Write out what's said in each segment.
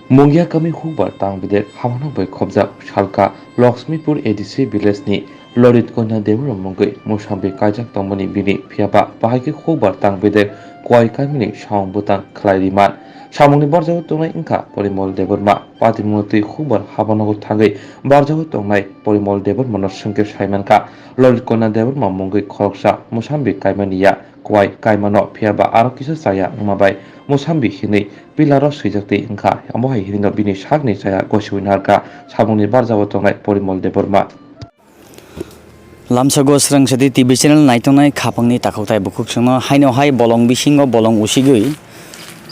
Mungya kami hubar tang bidek hamano bai khobjak salka Lakshmipur ADC village ni Lorit Konya Deborah Munggai Musambi kajak tongmani bini phiaba bahagi hubar tang bidek kwai kamini saung butang khlai samungni barjago tongnai ingkha Porimol Deborma Patimoti hubar habanogo thangai barjago tongnai Porimol Deborma no sungke saimanka Lorit Konya Deborma Munggai khoroksa Musambi kaimaniya kwai kaimano phiaba aro kisa saya ngmabai Musambi hinui pilaro swijakti ingkha amohai hirino bini sakni saya gosiwinarka samungni barjago tongnai Porimol Deborma Lamsago srangshadi TV channel naitongnai khapangni takautai bukuksungno haino hai bolong bisingo bolong usigui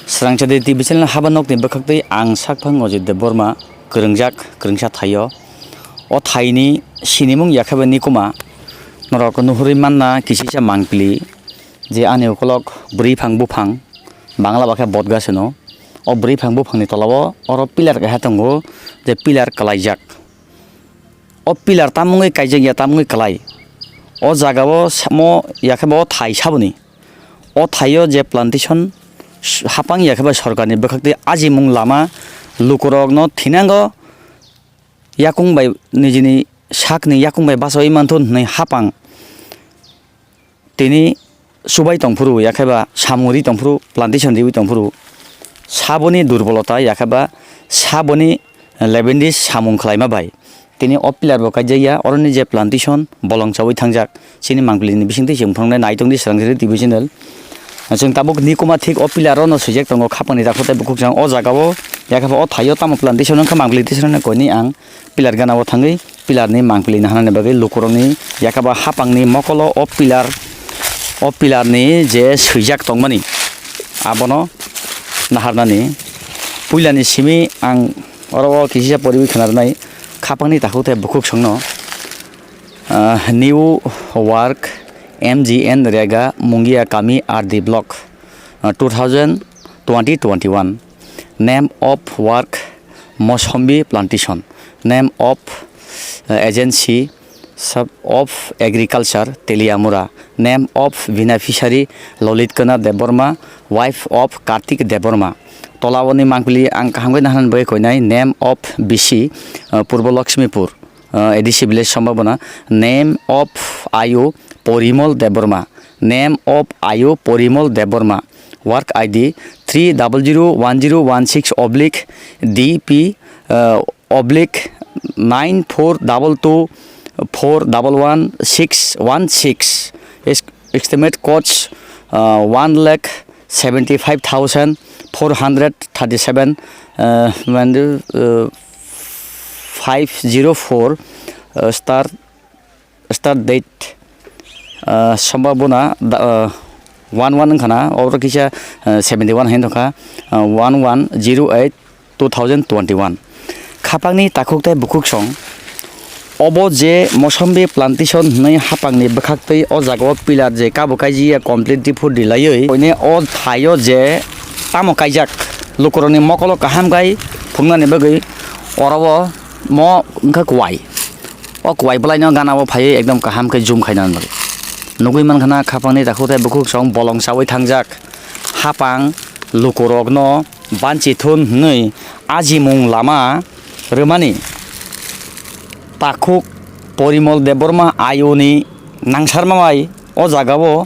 srangshadi TV channel habanokni bokhaktui ang sakphang Ajit Deborma kwrungsa thaio o thaini sinimung yakhabani kuma norok nuhuri manna kisisa mangpili je ani ukolok bri phang bufang bangla bakha bodgasino o bri phang bufangni tolawo oro pilar ka hatango je pilar kalaijak o pilar tamungai kaijak ya tamungai kalai o jagao samo yakaba o thai sabuni o thaio je plantation hapang yakaba sorkarni bokhaktui ajimung lama lukorokno thinango yakung bai nijini sakni yakung bai basoi manthun nei hapang tini subai tongfuru yakaba samuri tongfuru plantation riwi tongfuru saboni durbolota yakaba saboni lebendis samung khlaima bai tini o pilar bo kaijaya oroni je plantation bolong chawi thangjak sini mangpilini bisingtei jengphrangnai naitongni srangshadi TV channel जों tabuk nikoma thik o pilaro no sujek tongo khapani rakhotai bukuksang o jagao yakaba o thaio tamo plantation angkha mangpili tisrana koni ang pilar ganao thangai pilarni mangpili nahanani bagai lukuroni yakaba hapangni mokolo o pilarni je sujak tongmani abono naharnani puilani simi ang oro kisisa poribi khanarnai khapangni takhotai bukuksangno new work MGN Rega Mungia Kami RD Block 2020-21 Name of work Mosambi Plantation Name of agency Sub of Agriculture Teliamura Name of beneficiary Lolitkana Deborma Wife of Kartik Deborma Tolawani Mangpili ang kahanggai nahanan bai koinai Name of BC Purbo Lakshmipur ADC village sambhabona Name of Ayu Porimol Deborma Name of Ayu Porimol Deborma Work ID 3001016 oblique DP oblique 9422411616 estimate cost 1,75,437 504 start date Sambabona 11 khana or kisha 71 hen thoka 1108-2021 khapangni takhoktai bukuksong obo je Mosambi plantation nei hapangni bokhaktui o jagao pilar je kabokai ji complete dipur dilaioi oine o thaio je tamo kaijak lukoroni mokolo kaham gai phungnani bagai orabo mo ngka kwai o kwai balaino ganabo phai ekdom kaham kai zoom khainan bagai nugui mankhana khapangni takhotai bukuksong bolong chawi thangjak hapang lukorokno banchithun hnui ajimung lama rwmani takhuk Porimol Deborma ayuni nangsarmamai o jagao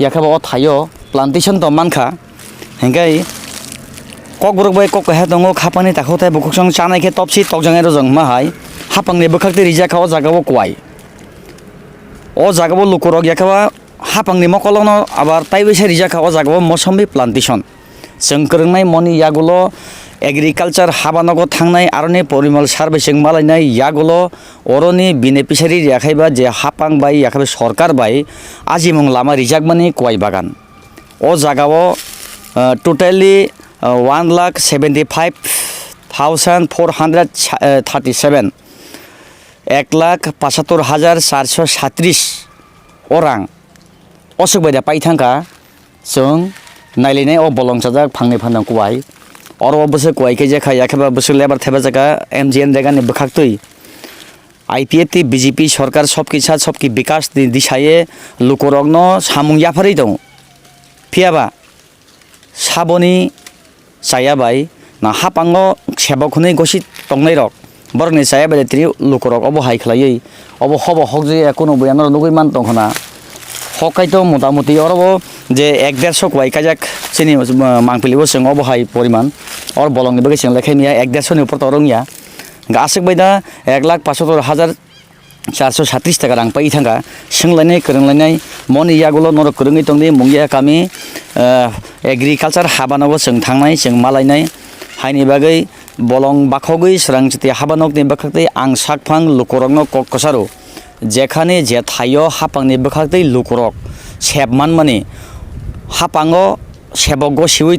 yakaba o thaio plantation to mankha hengkai kokborok bai kok ha tongo khapangni takhotai bukuksong chanai khe topsi tokjangai rojong mahai hapangni bokhaktui rijak o jagao kwai o jagao lukorok yakaba hapangni mokolono abar taibese rijak o jagao Mosambi plantation जों korungnai moni yagulo agriculture habanogo thangnai aroni Porimol servicing malainai yagulo oroni beneficiary yakhaiba je hapang bai yakhabe sarkar bai ajimung lama rijakmani kwai bagan o jagao totally 1,75,437 1,75,437 orang osok bai da paithangka जों nailai o bolong chajak phangnai phanang kwai oro bose kwai ke jakha yakhaba bose lebar theba jaka MGN Rega ni bokhaktui IPFT BJP Sarkar সবকিছা Sabki bKash দিশায়ে লুকরগ্ন সামুং ইয়াফারি Dong ফিয়াবা সাবনি সায়াবাই na hapango sebok hune gosi tongnai rok borokni saya bele tri lukorok obo hai khlaiei obo hobo hokje ekono boyano nugui man tongkhona hokai to motamuti orobo je 1-150 kwai kajak chini mangpilibo sing obo hai poriman or bolongni bage sing lekhai miya 1-150 ni upor torongya gasik baida 1,75,437 টাকা রাং পাই থাকা সোंलायनाय फोरोंलायनाय मनि यागुलो नरक फोरोङै तंदि मुंगिया कामि agriculture हाबानावबो जों थांनाय जों मालायनाय हायनि बागै बलं बाखगै स्रांचति हाबानकनि बाखातै आं साकफां लुकरकनो ककसारो जेखाने जे थायो हापांनि बाखातै लुकरक सेबमान माने हापांगो सेबगो सिवै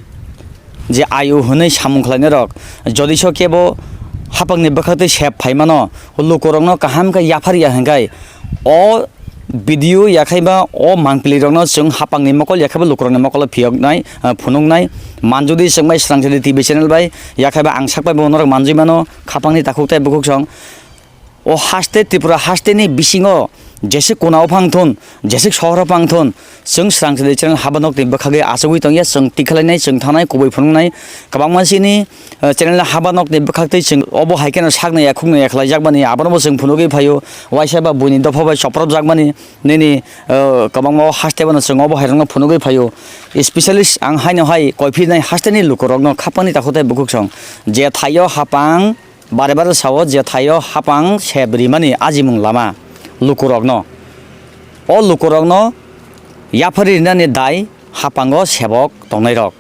जे आयु होनै सामुखलायनाय रक जदिस केबो हापांनि बाखातै सेब फाइमानो लुकरकनो काहाम का याफारिया हंगाय अ भिडिअ याखाइबा अ मांगप्लिरकनो जों हापांनि मकल याखाइबा लुकरकनि मकल फियकनाय फुनुंनाय मानजुदि जोंबाय स्रांजदि टिभि चेनेल बाय याखाइबा आं साकबाय बनरक मानजुइमानो खापांनि ताखुकताय बुकुकसं अ हास्ते त्रिपुरा हास्तेनि बिसिङो जेसे कोनाव फांथन जेसे सहराव फांथन जों स्रांजदि चेनेल हाबानकनि बाखागै आसगै तंया जों टिखालायनाय जों थानाय कुबै फुनुंनाय गोबां मानसिनि चेनेल हाबानकनि बाखागै जों अबो हाइकेन सागनाय खुंनाय खालायजाकबानि आबानबो जों फुनुगै फायो वाइसाबा बुनि दफाबाय सप्रब जाकबानि नैनि गोबां हास्तेबानो जों अबो हाइरंनो फुनुगै फायो स्पेशलिस्ट आं हायनोहाय कयफिनाय हास्तेनि लुकरकनो खापांनि ताखुताय बुकुकसं जे थायो हापां बारे बारे सावो जे थायो हापां सेब्रिमानि आजिमुं लामा लुकरकनो अ लुकरकनो याफारिनानि दाय हापांगो सेबक तंनाय रक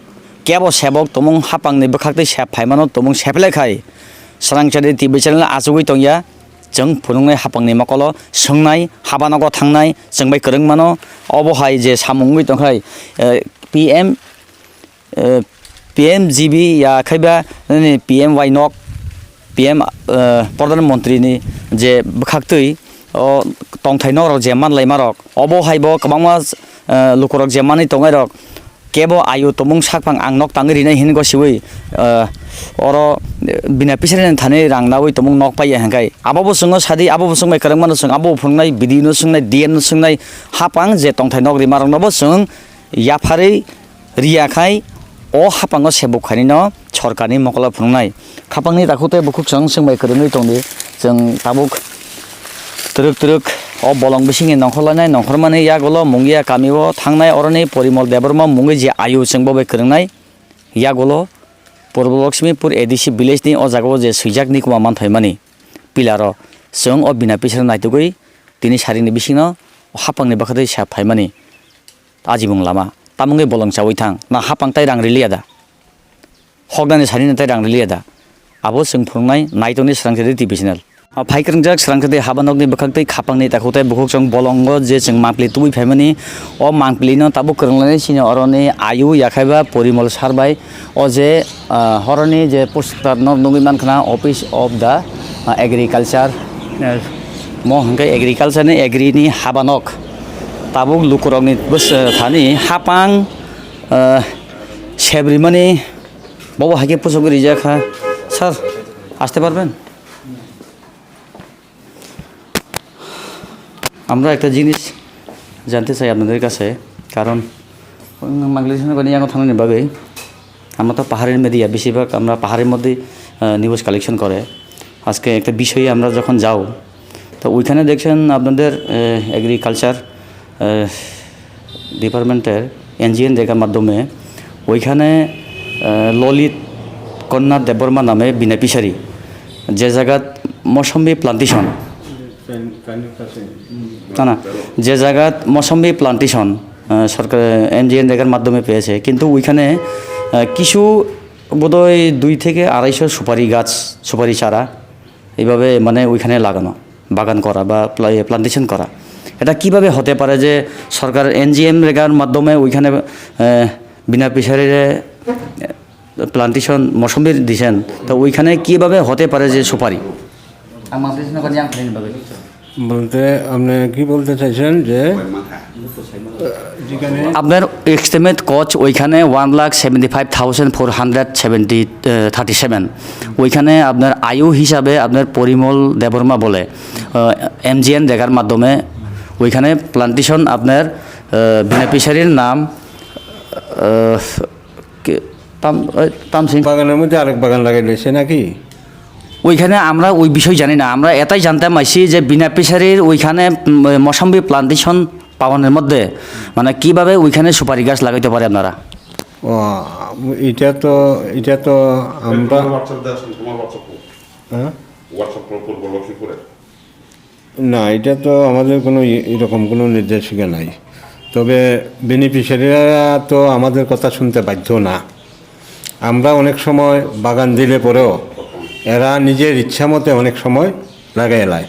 केबो सेबक तमुं हापांनि बाखातै सेब फाइमानो तमुं सेबलायखाय स्रांचारि टिभि चेनेल आजुगै तंया जों फुनुंनाय हापांनि मकल सोंनाय हाबानगो थांनाय जोंबाय फोरोंमानो अबहाय जे सामुंगै तंखाय PMGB या खैबा PMY नक PM प्रधानमन्त्रीनि जे बाखातै तंथाय नरक जे मानलायमारक अबहायबो गोबां लुकरक जे मानै तंगाय रक केबो आयु तमुं साकफां आं नक ताङै रिनाय हिन गसिवै अर बिना पिसरेन थाने रांनावै तमुं नक पाइ हंगाय आबाबो सोङो सादि आबाबो सोंबाय करंमानो सों आबाबो फुंनाय बिदिनो सोंनाय DM सोंनाय हापां जे तंथाय नक रिमारंनबो सों याफारै रियाखाय अ हापांगो सेबखानिनो सरकारनि मकला फुंनाय खापांनि ताखुताय बुकुक सोंबाय करङै तंदि जों ताबुक तुरुक अ बलं बिसिङै नखरलायनाय नखरमाने यागलो मुंगिया कामिबो थांनाय अरनि परिमल देबरमा मुंगै जे आयु जोंबो करंनाय यागलो पूर्व लक्ष्मीपुर ADC विलेजनि अ जागाव जे सैजाकनि कुमा मानथायमानि पिलार जों अ बिना पिसर नायतुगै दिनै सारिनि बिसिङो हापांनि बाखातै साब फाइमानि आजिमुं लामा तामुंगै बलं चावै थां ना हापांताय रां रिलियादा हगनानि सारिनि ताय रां रिलियादा आबो जों फुंनाय नायतनि स्रांजदि टिभि चेनेल फाइकरंजाक स्रांजदि हाबानकनि बाखातै खापांनि ताखुताय बुकुकसं बलंगो जे जों मांप्लि तुबै फाइमानि अ मांप्लिनो ताबु करंलायनाय सिनि अरनि आयु याखाइबा परिमल सारबाय अ जे हरनि जे पोस्टार नगै मानखना अफिस अफ दा एग्रिकालचार म हंगाय एग्रिकालचारनि एग्रिनि हाबानक ताबुक लुकरकनि बस थानि हापां सेब्रिमानि बाबो हाइके पुसगरि जाखा স্যার আসতে পারবেন আমরা একটা জিনিস জানতে চাই আপনাদের কাছে কারণ বাংলাদেশের বানি আঙো থানার বাগৈ আমরা তো পাহাড়ের মিডিয়া বেশিরভাগ আমরা পাহাড়ের মধ্যে নিউজ কালেকশন করে আজকে একটা বিষয়ে আমরা যখন যাও তো ওইখানে দেখছেন আপনাদের এগ্রিকালচার ডিপার্টমেন্টের NGN দেখার মাধ্যমে ওইখানে ললিত কন্যা দেববর্মা নামে বিনাপিসারি যে জায়গাত মৌসুমি প্লান্টেশন না যে জায়গাত মৌসুমি প্লান্টেশন সরকার NGN দেখার মাধ্যমে পেয়েছে কিন্তু ওইখানে কিছু বোধহয় 2 থেকে 250 সুপারি গাছ সুপারি চারা এইভাবে মানে ওইখানে লাগানো বাগান করা বা প্লান্টেশন করা এটা কিভাবে হতে পারে যে সরকার NGM রেগার মাধ্যমে ওইখানে বিনা পিসারিরে প্লান্টেশন মৌসুমির দিছেন তো ওইখানে কিভাবে হতে পারে যে সুপারি বলতে আপনি কি বলতে চাইছেন যে আপনার এস্টিমেট কচ ওইখানে 1,75,437 ওইখানে আপনার আয়ু হিসাবে আপনার পরিমল দেববর্মা বলে MGN দেখার মাধ্যমে ওইখানে প্লান্টেশন আপনার বেনিফিশিয়ারির নাম তামসিং বাগানের মধ্যে আরেক বাগান লাগাই দিয়েছে নাকি? ওইখানে আমরা ওই বিষয় জানি না, আমরা এটাই জানতে পারছি যে বিনা ফিশারির ওইখানে মৌসুমি প্লান্টেশন পাওয়ানোর মধ্যে মানে কিভাবে ওইখানে সুপারি গাছ লাগাইতে পারে আপনারা। ও এটা তো আমরা হ্যাঁ না, এটা তো আমাদের কোনো এরকম কোনো নির্দেশিকা নাই। তবে বেনিফিশিয়ারিরা তো আমাদের কথা শুনতে বাধ্য না। আমরা অনেক সময় বাগান দিলে পরেও এরা নিজের ইচ্ছা মতে অনেক সময় লাগাই এলায়।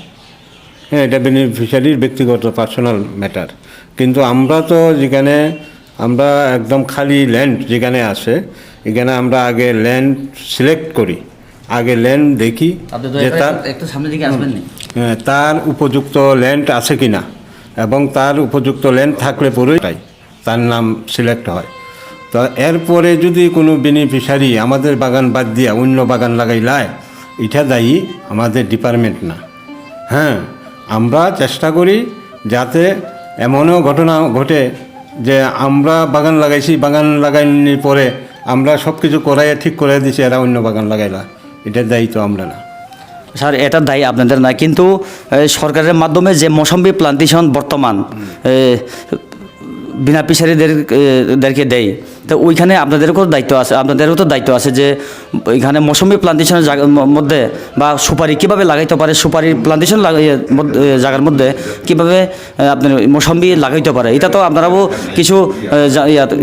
হ্যাঁ, এটা বেনিফিশিয়ারির ব্যক্তিগত পার্সোনাল ম্যাটার। কিন্তু আমরা তো যেখানে আমরা একদম খালি ল্যান্ড যেখানে আসে এখানে আমরা আগে ল্যান্ড সিলেক্ট করি, আগে ল্যান্ড দেখি যে তার একটু সামনের দিকে আসবেন না, তার উপযুক্ত ল্যান্ড আছে কি না, এবং তার উপযুক্ত ল্যান্ড থাকলে পরেই তার নাম সিলেক্ট হয়। তো এরপরে যদি কোনো বেনিফিশিয়ারি আমাদের বাগান বাদ দিয়ে অন্য বাগান লাগাইলায়, এটা দায়ী আমাদের ডিপার্টমেন্ট না। হ্যাঁ, আমরা চেষ্টা করি যাতে এমনও ঘটনা ঘটে যে আমরা বাগান লাগাইছি, বাগান লাগাইনি পরে আমরা সব কিছু করাইয়া ঠিক করে দিছি, এরা অন্য বাগান লাগাইলা, এটার দায়িত্ব আমরা না। স্যার এটা দায়ী আপনাদের না, কিন্তু সরকারের মাধ্যমে যে মৌসুমি প্লান্টেশন বর্তমান বিনা ফিশারিদেরকে দেয়, তো ওইখানে আপনাদেরও দায়িত্ব আছে, আপনাদেরও তো দায়িত্ব আছে যে এখানে মৌসুমি প্লান্টেশনের মধ্যে বা সুপারি কীভাবে লাগাইতে পারে, সুপারি প্লান্টেশন জায়গার মধ্যে কীভাবে আপনার মৌসুমি লাগাইতে পারে, এটা তো আপনারাও কিছু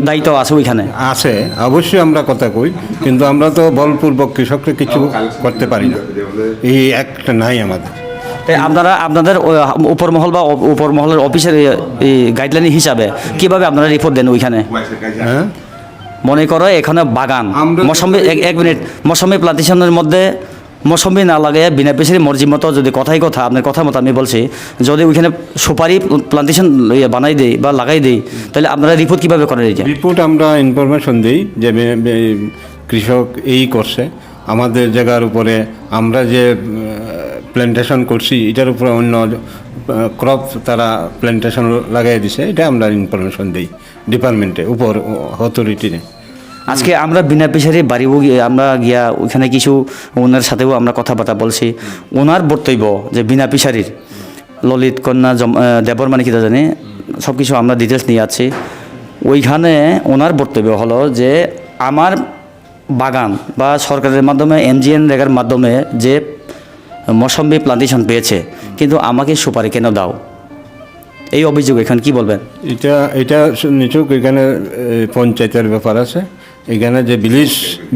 দায়িত্ব আছে ওইখানে। আছে, অবশ্যই আমরা কথা কই, কিন্তু আমরা তো বলপূর্বক কৃষককে কিছু করতে পারি না, এই একটা নাই আমাদের। আপনারা আপনাদের উপর মহল বা উপর মহলের অফিসের গাইডলাইন হিসাবে কিভাবে আপনারা রিপোর্ট দেন ওইখানে? হ্যাঁ, মনে করো এখানে বাগান মৌসুমি এক মিনিট মৌসুমি প্লান্টেশনের মধ্যে মৌসুমি না লাগে বিনা ফিশারি মর্জি মতো যদি কথাই কথা আপনার কথা মতো আমি বলছি, যদি ওইখানে সুপারি প্লান্টেশন বানাই দেই বা লাগাই দেই, তাহলে আপনারা রিপোর্ট কীভাবে করেন? রিপোর্ট আমরা ইনফরমেশন দিই যে কৃষক এই করছে, আমাদের জায়গার উপরে আমরা যে প্ল্যান্টেশন করছি এটার উপরে অন্য ক্রপ তারা প্ল্যান্টেশন লাগাই দিছে, এটা আমরা ইনফরমেশন দিই ডিপার্টমেন্টে, উপর অথরিটিতে। আজকে আমরা বিনা ফিশারি বাড়িও আমরা গিয়া ওইখানে কিছু ওনার সাথেও আমরা কথাবার্তা বলছি। ওনার বক্তব্য যে বিনা ফিশারির ললিত কন্যা দেবর মানে কি জানি সব কিছু আমরা ডিটেলস নিয়ে আছি। ওইখানে ওনার বক্তব্য হলো যে আমার বাগান বা সরকারের মাধ্যমে এমজিএন রেগার মাধ্যমে যে মৌসুমি প্লান্টেশন পেয়েছে, কিন্তু আমাকে সুপারি কেন দাও, এই অভিযোগ এখানে কি বলবেন? এটা নিচুক এখানে পঞ্চায়েতের ব্যাপার আছে, এখানে যে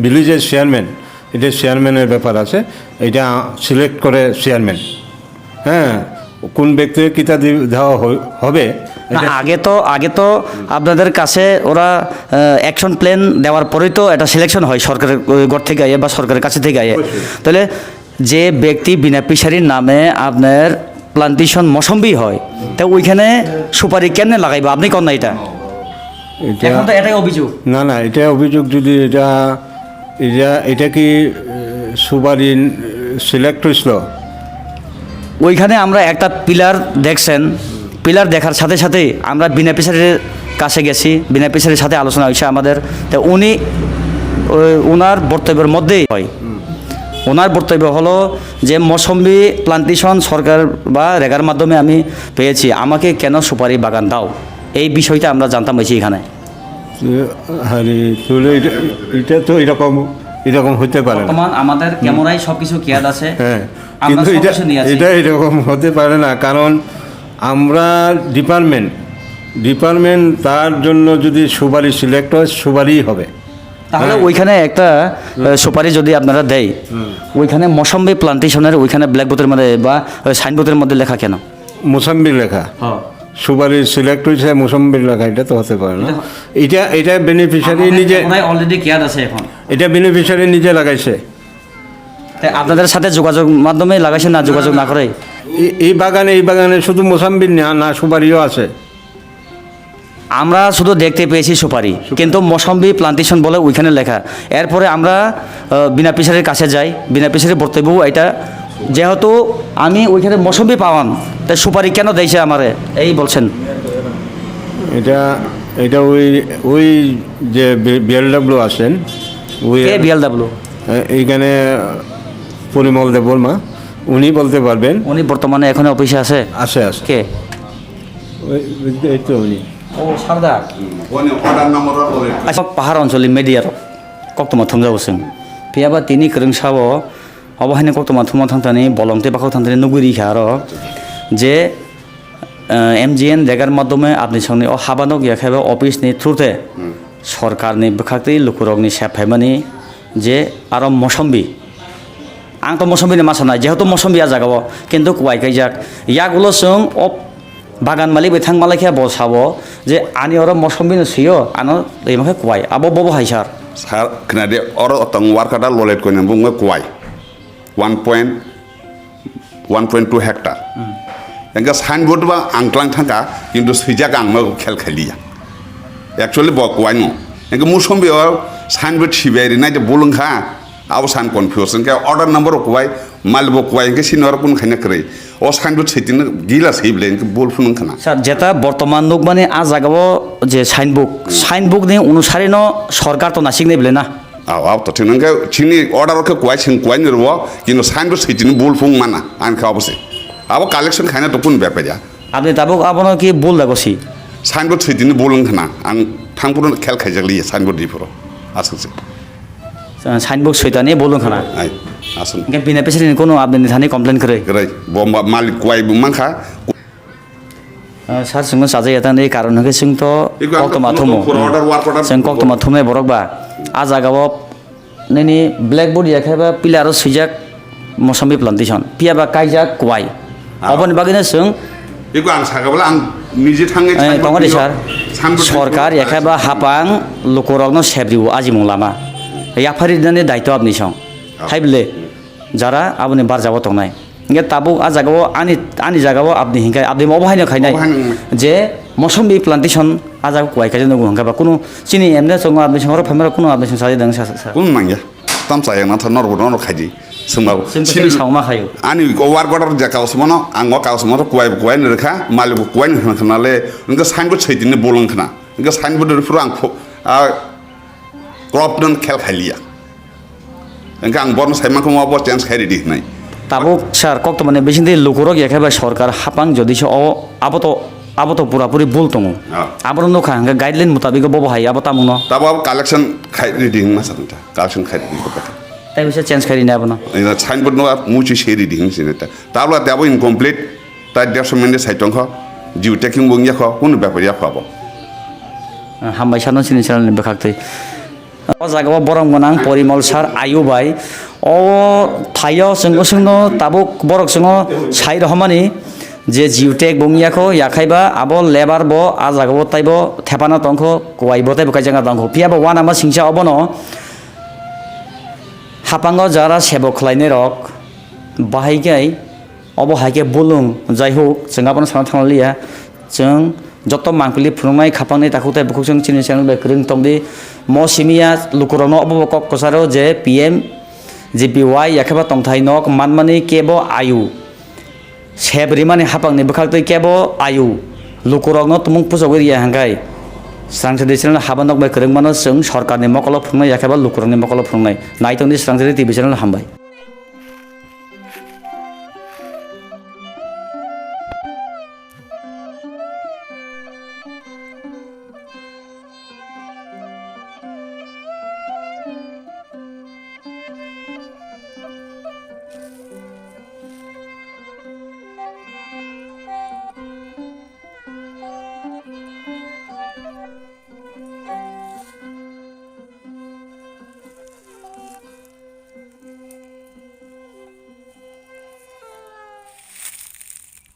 ভিলেজের চেয়ারম্যান, এটা চেয়ারম্যানের ব্যাপার আছে, এটা সিলেক্ট করে চেয়ারম্যান। হ্যাঁ, কোন ব্যক্তির কিতা দেওয়া হবে। আগে তো আপনাদের কাছে ওরা অ্যাকশন প্ল্যান দেওয়ার পরেই তো এটা সিলেকশন হয় সরকারের ঘর থেকে আইয়ে বা সরকারের কাছে থেকে আইয়ে। তাহলে যে ব্যক্তি বিনা ফিশারির নামে আপনার প্লান্টেশন মৌসুমি হয়, তা ওইখানে সুপারি কেমনে লাগাইব আপনি কন না? এখন তো এটাই অভিযোগ। না, এটা অভিযোগ যদি এটা কি সুপারি সিলেক্ট হয়েছিল? ওইখানে আমরা একটা পিলার দেখছেন, পিলার দেখার সাথে সাথে আমরা বিনা ফিশারির কাছে গেছি, বিনা ফিশারির সাথে আলোচনা হয়েছে আমাদের। তো উনি ওনার বক্তব্যের মধ্যেই হয়, ওনার বক্তব্য হলো যে মৌসুমি প্লান্টেশন সরকার বা রেগার মাধ্যমে আমি পেয়েছি, আমাকে কেন সুপারি বাগান দাও, এই বিষয়টা আমরা জানতাম হয়েছি এখানে। এটা তো এরকম হতে পারে না। বর্তমান আমাদের ক্যামেরায় সব কিছু কেয়াদ আছে, হ্যাঁ, কিন্তু এটা এরকম হতে পারে না, কারণ আমরা ডিপার্টমেন্ট তার জন্য যদি সুপারি সিলেক্ট হয় সুপারিই হবে। তাহলে ওইখানে একটা সুপারি যদি আপনারা দেয়, ওইখানে মৌসুমি প্লান্টেশনের ওইখানে ব্ল্যাকবোর্ডের মধ্যে বা সাইনবোর্ডের মধ্যে লেখা কেন মৌসুমি লেখা? সুপারি সিলেক্ট হয়েছে মৌসুমি লেখা, এটা তো হতে পারে না। এটা বেনিফিশিয়ারি নিজে অলরেডি কেয়ার আছে, এখন এটা বেনিফিশিয়ারি নিজে লাগাইছে। আপনাদের সাথে যোগাযোগ মাধ্যমে লাগাইছে না যোগাযোগ না করে? এই বাগানে শুধু মৌসুমি না সুপারিও আছে। আমরা শুধু দেখতে পেয়েছি সুপারি, কিন্তু মৌসুমি প্লান্টেশন বলে ওইখানে লেখা। এরপরে আমরা বিনা ফিশারির কাছে যাই, বিনা ফিশারির বক্তব্য এটা যেহেতু আমি ওইখানে মৌসুমি পাওয়ান, তাই সুপারি কেন দিয়েছে আমারে এই বলছেন। এটা ওই যে বিএলডব্লিউ আছেন কে বিএলডব্লিউ? এইখানে পরিমল দেববর্মা, উনি বলতে পারবেন। উনি বর্তমানে এখন অফিসে আছে? আছে আছে। কে? এই তো উনি। ও সারদার। পাহাড় অঞ্চলের মেডিয়ার কক্তমা থুমজাবসং পিয়াবা তিনি করং সাবো অবহাইনে কক্তমা থুমা থাংতানি বলংতে বাখাও থাংতানি নুগুরি খারো যে MGN জায়গার মাধ্যমে আপনি সঙ্গে হাবানক ইয়াখাইবা অফিসনি থ্রুতে সরকারনি বখাক্তি লুকুরগনি সেফাইমানি যে আরো মৌসম্বি आं तो मौसम्बी मासाना जेहेतु मौसम्बी जागाबो किन्तु कुवाइ काइजाक यागुलो जों बागान मालिक बिथां मालिकया बसाबो जे आनि अर मौसम्बी सुयो आनो दैमाखै कुवाइ आबो बबो हाय सार सार खोनादे अर तंग वारकाटा ललेट कोने बुङो कुवाइ 1.2 हेक्टर एंगा साइनबोर्ड बा आंक्लां थांगा किन्तु सैजाक आंनो खेल खालिया एक्चुअली ब कुवाइ नो एंगा मौसम्बी साइनबोर्ड सिबायरि नायदे बुलुंखा आव सान कन्फ्यूजन के ऑर्डर नंबर कुवाइ मालबो कुवाइ के सिनर कुन खाने करे ओ साइनबोर्ड सैतिन गिला सैबले के बोल फुन खाना सर जेता वर्तमान नुक माने आ जागाबो जे साइनबुक ने अनुसारे न सरकार तो नासिक ने ब्लेना आव तो थिनंगे चिनि ऑर्डर के कुवाइ सिन कुवाइ निरबो किनु साइनबोर्ड सैतिन बोल फुन माना आन खाबसे आव कलेक्शन खाने तो कुन बेपेजा आपने ताबो आबनो की बोल लागोसी साइनबोर्ड सैतिन बोलन खाना आं थांपुर खेल खाइजागलि साइनबोर्ड दिफोरो आसंसे साइनबुक सैताने बोलुं खाना आइ आसन के बिना पेसरिन कोनो आपने थाने कमप्लेन करे गराइ बम मालिक कुवाइ बुमांखा सार जों साजाय यातानि कारण हके जों तो कक्तमा थुमो जों कक्तमा थुमनाय बरकबा आ जागाबो नैनि ब्लैकबोर्ड याखायबा पिलार सैजाक मौसम्बी प्लान्टेशन पियाबा काइजाक कुवाइ अबनि बागैनो जों बेखौ आं सागाबला आं निजे थाङै तंगारि सार सरकार याखायबा हापां लुकुरगनो सेब्रिउ आजिमुं लामा याफारि दिनानि दायित्व आपनि सं हाइबले जारा आबनि बार जाबो तंनाय इंगे ताबु आ जागाबो आनि जागाबो आपनि हिंखाय आपनि मबाहायनो खायनाय जे मौसम्बी प्लान्टेशन आ जागा कुवाइ खायजों नगु हंखाबा कुनु चिनि एमने संग आपनि संग फेमरा कुनु आपनि सं साजे दं सा कुन मांगे ताम चाय ना था नरबो नर खायजि सोमाव चिनि सावमा खायो आनि वार गडर जाकाव समनो आं काव समनो कुवाइ नरखा मालिबो कुवाइ नखनाले इंगे साइनबोर्ड सैदिने बोलन खना इंगे साइनबोर्ड रुफुर आं क्रॉपडन खेल खालिया इंगे आं बर्न साइमाखौ माबो चेन्ज खायरि दिनाय ताबो सार कक्तमाने बेसिन्दे लुकुरग याखायबा सरकार हापां जदिसो आबो तो पुरापुरि बोल तंगो आबो नखा हंगा गाइडलाइन मुताबिक बबो हाय आबो तामुन ताबो कलेक्शन खायरि दिं मासानता कलेक्शन खायरि दिं बता ताइ बिसे चेन्ज खायरि नाबो न साइनबोर्ड नो मुचि सेरि दिं सिनेता ताबला ताबो इनकमप्लीट ता डेभलपमेन्ट साइटंख जिउ टेकिं बुंयाखौ कुनु बेपारिया फाबो हामबाय सानो सिनि चेनेलनि बेखाक्तै ओ जागाव बरं गोनां परिमल सार आयुबाय ओ थायो जोंनो ताबो बरक जोंनो साइ रहमानि जे जिउटेक बुंयाखौ याखायबा आबो लेबार बो आ जागाव ताइबो थेपाना तंखौ कुवाइबो ताइबो काइजांगा तंखौ पियाबो वान आमा सिंसा अबनो हापांगो जारा सेबो खलायने रक बाहायगाय अबो हायके बुलुं जायहोक जों आबनो साना थांलिया जों जत मांकलि फुरंनाय खापांनाय ताखौताय बुखौ जों चिनि चेनेल बे क्रिं तंदि मसिमिया लुकुरनो अबो कक कसारो जे PM GPY याखाबा तंथाय नक मानमानि केबो आयु सेब्रिमानि हापांनि बखाक्तै केबो आयु लुकुरनो तुमुं पुजगरिया हांगाय स्रांसदि चेनेल हाबानक बे क्रिं मानो जों सरकारनि मकल फुरंनाय याखाबा लुकुरनि मकल फुरंनाय नायतंदि स्रांसदि टिभि चेनेल हामबाय।